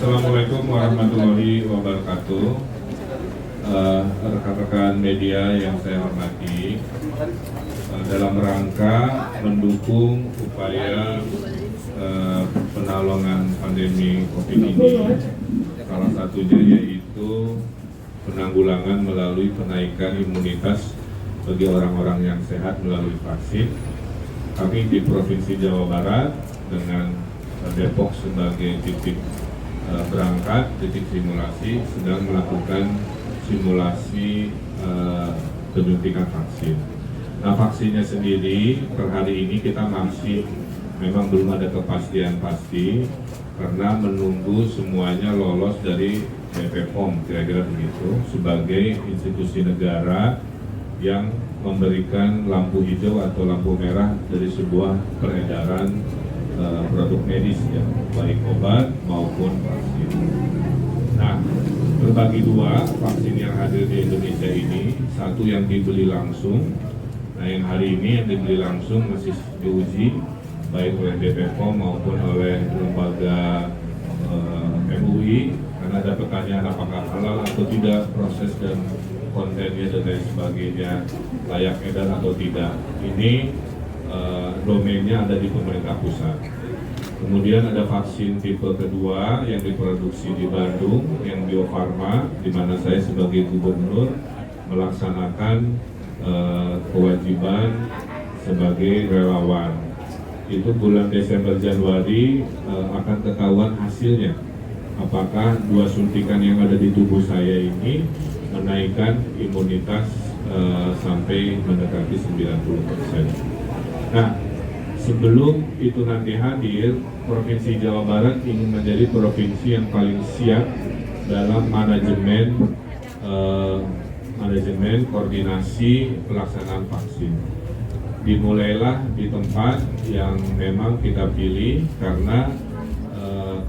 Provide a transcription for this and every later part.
Assalamualaikum warahmatullahi wabarakatuh. Rekan-rekan media yang saya hormati, dalam rangka mendukung upaya penanggulangan pandemi COVID ini, salah satunya yaitu penanggulangan melalui penaikan imunitas bagi orang-orang yang sehat melalui vaksin. Kami di Provinsi Jawa Barat dengan Depok sebagai titik berangkat, titik simulasi, sedang melakukan simulasi penyuntikan vaksin. Nah, vaksinnya sendiri per hari ini kita masih memang belum ada kepastian pasti karena menunggu semuanya lolos dari BPOM, kira-kira begitu, sebagai institusi negara yang memberikan lampu hijau atau lampu merah dari sebuah peredaran produk medis, ya, baik obat maupun vaksin. Nah, terbagi dua vaksin yang hadir di Indonesia ini, satu yang dibeli langsung. Nah, yang hari ini yang dibeli langsung masih diuji baik oleh BPOM maupun oleh lembaga MUI, karena ada pertanyaan apakah halal atau tidak, proses dan kontennya dan lain sebagainya layak edar atau tidak. Ini domainnya ada di pemerintah pusat. Kemudian ada vaksin tipe kedua yang diproduksi di Bandung, yang Bio Farma, di mana saya sebagai gubernur melaksanakan kewajiban sebagai relawan. Itu bulan Desember Januari akan ketahuan hasilnya. Apakah dua suntikan yang ada di tubuh saya ini menaikkan imunitas sampai mendekati 90%. Nah, sebelum itu nanti hadir, Provinsi Jawa Barat ingin menjadi provinsi yang paling siap dalam manajemen koordinasi pelaksanaan vaksin. Dimulailah di tempat yang memang kita pilih, karena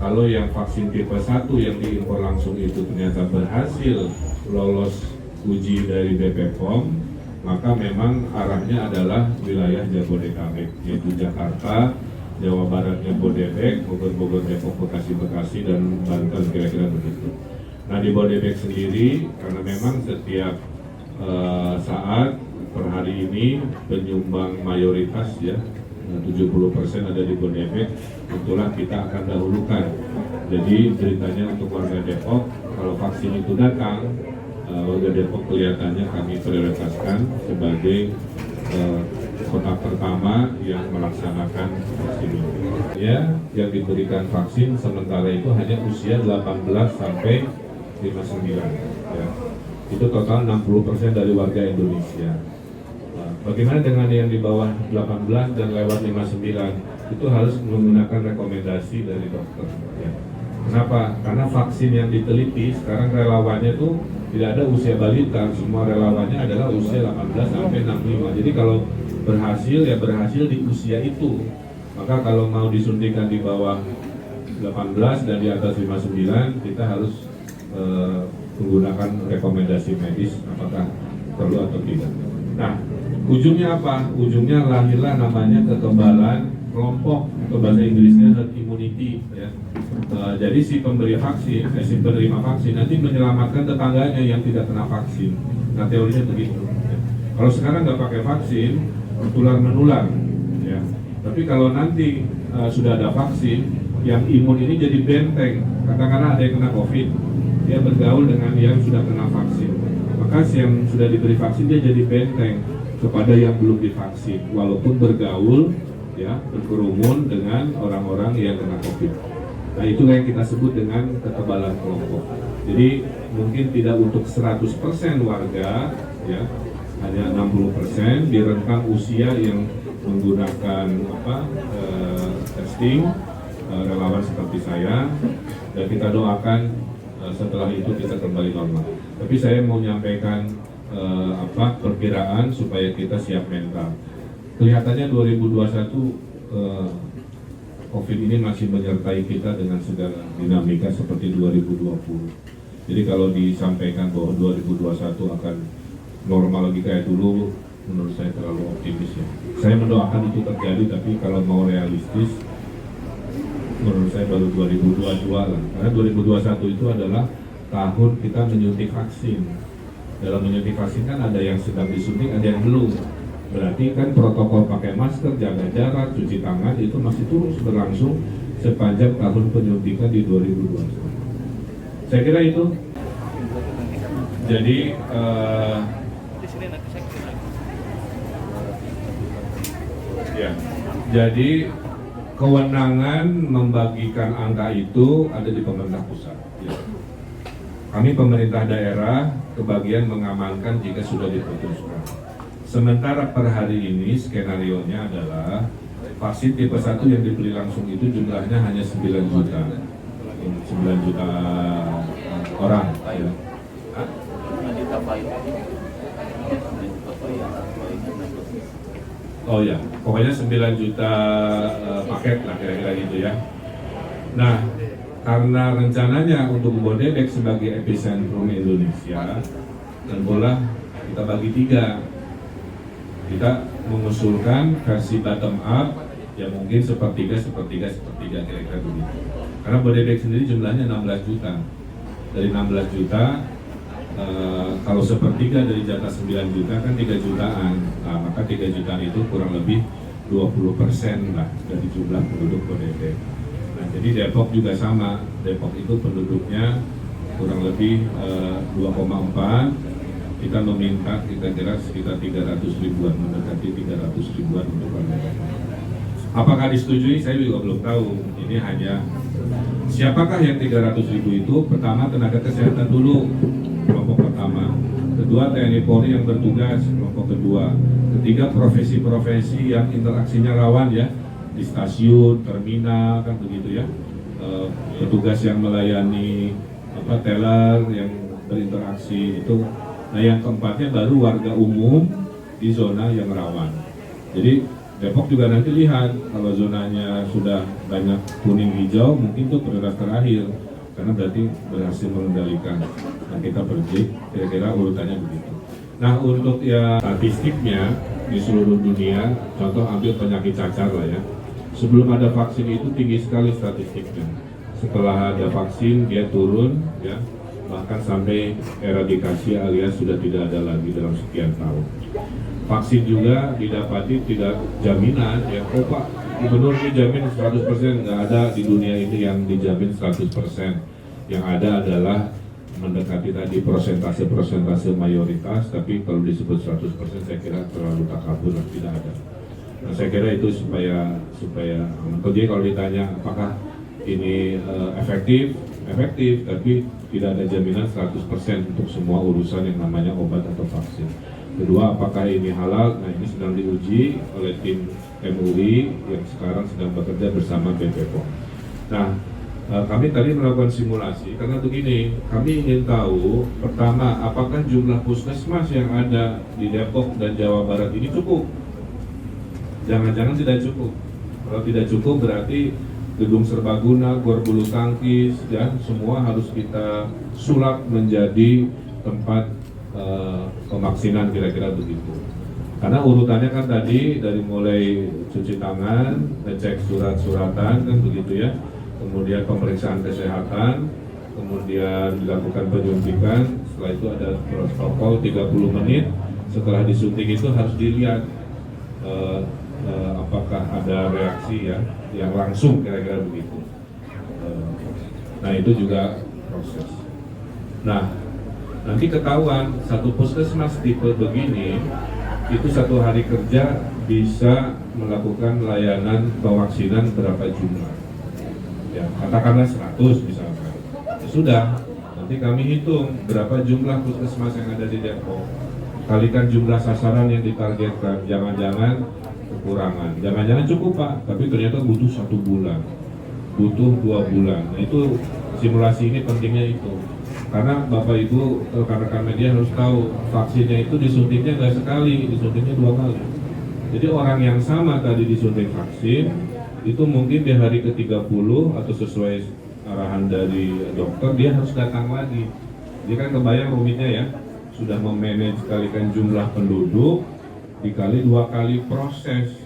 kalau yang vaksin tipe 1 yang diimpor langsung itu ternyata berhasil lolos uji dari BPOM, maka memang arahnya adalah wilayah Jabodetabek, yaitu Jakarta, Jawa Baratnya Bodebek, Bogor, Depok, Bekasi, dan Banten, kira-kira begitu. Nah, di Bodebek sendiri, karena memang setiap saat per hari ini penyumbang mayoritas, ya, 70% ada di Bodebek, itulah kita akan dahulukan. Jadi ceritanya untuk warga Depok, kalau vaksin itu datang, warga Depok kelihatannya kami prioritaskan sebagai kota pertama yang melaksanakan vaksin ini. Ya, yang diberikan vaksin sementara itu hanya usia 18 sampai 59. Ya. Itu total 60% dari warga Indonesia. Nah, bagaimana dengan yang di bawah 18 dan lewat 59? Itu harus menggunakan rekomendasi dari dokter. Ya. Kenapa? Karena vaksin yang diteliti sekarang relawannya itu tidak ada usia balita, semua relawannya adalah usia 18 sampai 65. Jadi kalau berhasil, ya berhasil di usia itu. Maka kalau mau disuntikan di bawah 18 dan di atas 59, kita harus menggunakan rekomendasi medis apakah perlu atau tidak. Nah, ujungnya apa? Ujungnya lahirlah namanya kekebalan kelompok, atau bahasa Inggrisnya herd immunity, ya. Jadi si pemberi vaksin, si penerima vaksin nanti menyelamatkan tetangganya yang tidak kena vaksin. Nah, teorinya begitu. Ya. Kalau sekarang nggak pakai vaksin, tular menular, ya. Tapi kalau nanti sudah ada vaksin, yang imun ini jadi benteng. Katakanlah ada yang kena COVID, dia bergaul dengan yang sudah kena vaksin. Maka yang sudah diberi vaksin dia jadi benteng kepada yang belum divaksin, walaupun bergaul, ya, berkerumun dengan orang-orang yang kena COVID. Nah, itulah yang kita sebut dengan kekebalan kelompok. Jadi mungkin tidak untuk 100% warga, ya, hanya 60% di rentang usia yang menggunakan testing, relawan seperti saya, dan kita doakan setelah itu kita kembali normal. Tapi saya mau menyampaikan perkiraan supaya kita siap mental. Kelihatannya 2021 COVID ini masih menyertai kita dengan segala dinamika seperti 2020. Jadi kalau disampaikan bahwa 2021 akan normal lagi kayak dulu, menurut saya terlalu optimis, ya. Saya mendoakan itu terjadi, tapi kalau mau realistis, menurut saya baru 2022 lah, karena 2021 itu adalah tahun kita menyuntik vaksin. Dalam menyuntik vaksin kan ada yang sedang disuntik, ada yang belum. Berarti kan protokol pakai masker, jaga jarak, cuci tangan itu masih terus berlangsung sepanjang tahun penyuntikan di 2021. Saya kira itu. Jadi ya, jadi kewenangan membagikan angka itu ada di pemerintah pusat. Ya. Kami pemerintah daerah kebagian mengamankan jika sudah diputuskan. Sementara per hari ini skenarionya adalah vaksin tipe 1 yang dibeli langsung itu jumlahnya hanya 9 juta. 9 juta orang. Ya. Oh ya, pokoknya 9 juta paket lah kira-kira gitu ya. Nah, karena rencananya untuk Bodebek sebagai epicentrum Indonesia, tentulah kita bagi 3. Kita mengusulkan versi bottom up, ya mungkin sepertiga kira-kira begitu. Karena Bodebek sendiri jumlahnya 16 juta. Dari 16 juta, kalau sepertiga dari jatah 9 juta kan 3 jutaan. Nah, maka 3 jutaan itu kurang lebih 20% lah dari jumlah penduduk Bodebek. Nah, jadi Depok juga sama. Depok itu penduduknya kurang lebih 2,4. Kita meminta kira-kira sekitar 300 ribuan, mendekati 300 ribuan untuk Bodebek. Apakah disetujui? Saya juga belum tahu. Ini hanya siapakah yang 300 ribu itu? Pertama, tenaga kesehatan dulu, kelompok pertama. Kedua, TNI Polri yang bertugas, kelompok kedua. Ketiga, profesi-profesi yang interaksinya rawan ya, di stasiun, terminal, kan begitu ya. Petugas yang melayani teller yang berinteraksi itu. Nah, yang keempatnya baru warga umum di zona yang rawan. Jadi Depok juga nanti lihat kalau zonanya sudah banyak kuning hijau, mungkin itu prioritas terakhir karena berarti berhasil mengendalikan. Nah, kita pergi kira-kira urutannya begitu. Nah, untuk ya statistiknya di seluruh dunia, contoh ambil penyakit cacar lah ya. Sebelum ada vaksin itu tinggi sekali statistiknya. Setelah ada vaksin dia turun ya, bahkan sampai eradikasi alias sudah tidak ada lagi dalam sekian tahun. Vaksin juga didapati tidak jaminan ya, oh Pak Gubernur dijamin 100%, nggak ada di dunia ini yang dijamin 100%. Yang ada adalah mendekati tadi persentase mayoritas, tapi kalau disebut 100% saya kira terlalu takabur, tidak ada. Nah, saya kira itu supaya jadi kalau ditanya apakah ini efektif, tapi tidak ada jaminan 100% untuk semua urusan yang namanya obat atau vaksin. Kedua, apakah ini halal? Nah, ini sedang diuji oleh tim MUI yang sekarang sedang bekerja bersama BPOM. Nah, kami tadi melakukan simulasi karena begini, kami ingin tahu pertama, apakah jumlah puskesmas yang ada di Depok dan Jawa Barat ini cukup? Jangan-jangan tidak cukup. Kalau tidak cukup berarti gedung serbaguna, gor bulu tangkis, ya semua harus kita sulap menjadi tempat pemaksinan kira-kira begitu. Karena urutannya kan tadi dari mulai cuci tangan, ngecek surat-suratan kan begitu ya, kemudian pemeriksaan kesehatan, kemudian dilakukan penyuntikan, setelah itu ada protokol 30 menit, setelah disuntik itu harus dilihat apakah ada reaksi ya yang langsung kira-kira begitu. Nah, itu juga proses. Nah, nanti ketahuan satu puskesmas tipe begini itu satu hari kerja bisa melakukan layanan pevaksinan berapa jumlah ya, katakanlah 100 misalkan. Sudah, nanti kami hitung berapa jumlah puskesmas yang ada di Depok, kalikan jumlah sasaran yang ditargetkan. Jangan-jangan kekurangan, jangan-jangan cukup Pak, tapi ternyata butuh 1 bulan, butuh 2 bulan. Nah, itu simulasi ini pentingnya itu. Karena Bapak Ibu rekan-rekan media harus tahu vaksinnya itu disuntiknya nggak sekali, disuntiknya 2 kali. Jadi orang yang sama tadi disuntik vaksin itu mungkin di hari ke-30 atau sesuai arahan dari dokter dia harus datang lagi. Jadi kan kebayang rumitnya ya, sudah memanage kalikan jumlah penduduk dikali 2 kali proses.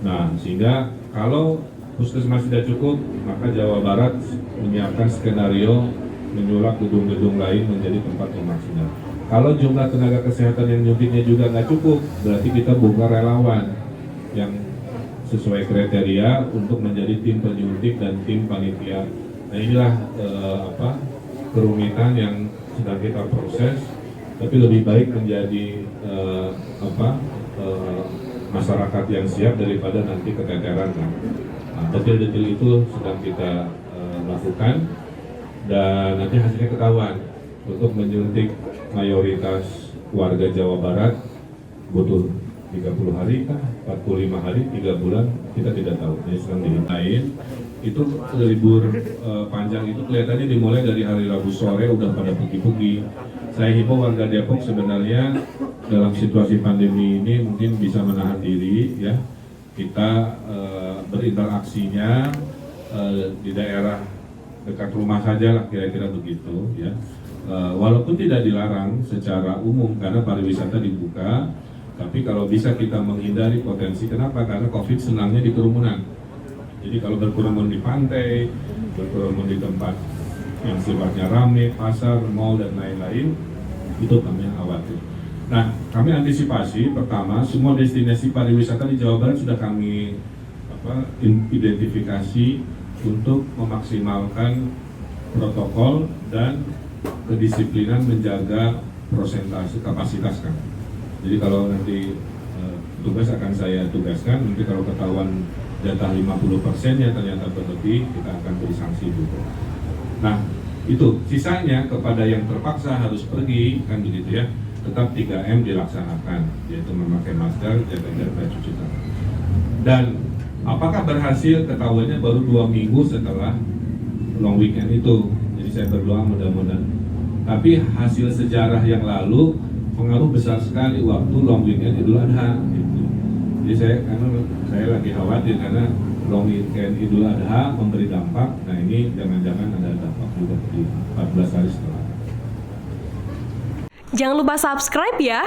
Nah, sehingga kalau puskesmas tidak cukup, maka Jawa Barat menyiapkan skenario menyulap gedung-gedung lain menjadi tempat pemaksinan. Kalau jumlah tenaga kesehatan yang nyuntiknya juga nggak cukup, berarti kita buka relawan yang sesuai kriteria untuk menjadi tim penyuntik dan tim panitia. Nah inilah kerumitan yang sedang kita proses, tapi lebih baik menjadi masyarakat yang siap daripada nanti keteteran. Nah, detil-detil itu sedang kita lakukan dan nanti hasilnya ketahuan. Untuk menyuntik mayoritas warga Jawa Barat butuh 30 hari kah, 45 hari, 3 bulan, kita tidak tahu. Ini sedang dihitain. Itu libur panjang itu kelihatannya dimulai dari hari Rabu sore udah pada pergi-pergi. Saya himbau warga Depok sebenarnya dalam situasi pandemi ini mungkin bisa menahan diri ya. Kita berinteraksinya di daerah dekat rumah saja lah, kira-kira begitu ya. Walaupun tidak dilarang secara umum karena pariwisata dibuka, tapi kalau bisa kita menghindari potensi. Kenapa? Karena COVID senangnya di kerumunan. Jadi kalau berkerumun di pantai, berkerumun di tempat yang sifatnya ramai, pasar, mal dan lain-lain, itu kami khawatir. Nah, kami antisipasi pertama semua destinasi pariwisata di Jawa Barat sudah kami identifikasi untuk memaksimalkan protokol dan kedisiplinan menjaga prosentase kapasitas kan. Jadi kalau nanti tugas akan saya tugaskan, nanti kalau ketahuan jatah 50% ya ternyata berlebih, kita akan beri sanksi dulu. Nah itu sisanya kepada yang terpaksa harus pergi kan begitu ya, tetap 3M dilaksanakan, yaitu memakai masker, jaga jarak dan cuci tangan. Dan apakah berhasil ketahuannya baru 2 minggu setelah long weekend itu. Jadi saya berdoa mudah-mudahan. Tapi hasil sejarah yang lalu pengaruh besar sekali waktu long weekend Idul Adha. Gitu. Jadi saya lagi khawatir karena long weekend Idul Adha memberi dampak. Nah ini jangan-jangan ada dampak juga di 14 hari setelah. Jangan lupa subscribe ya.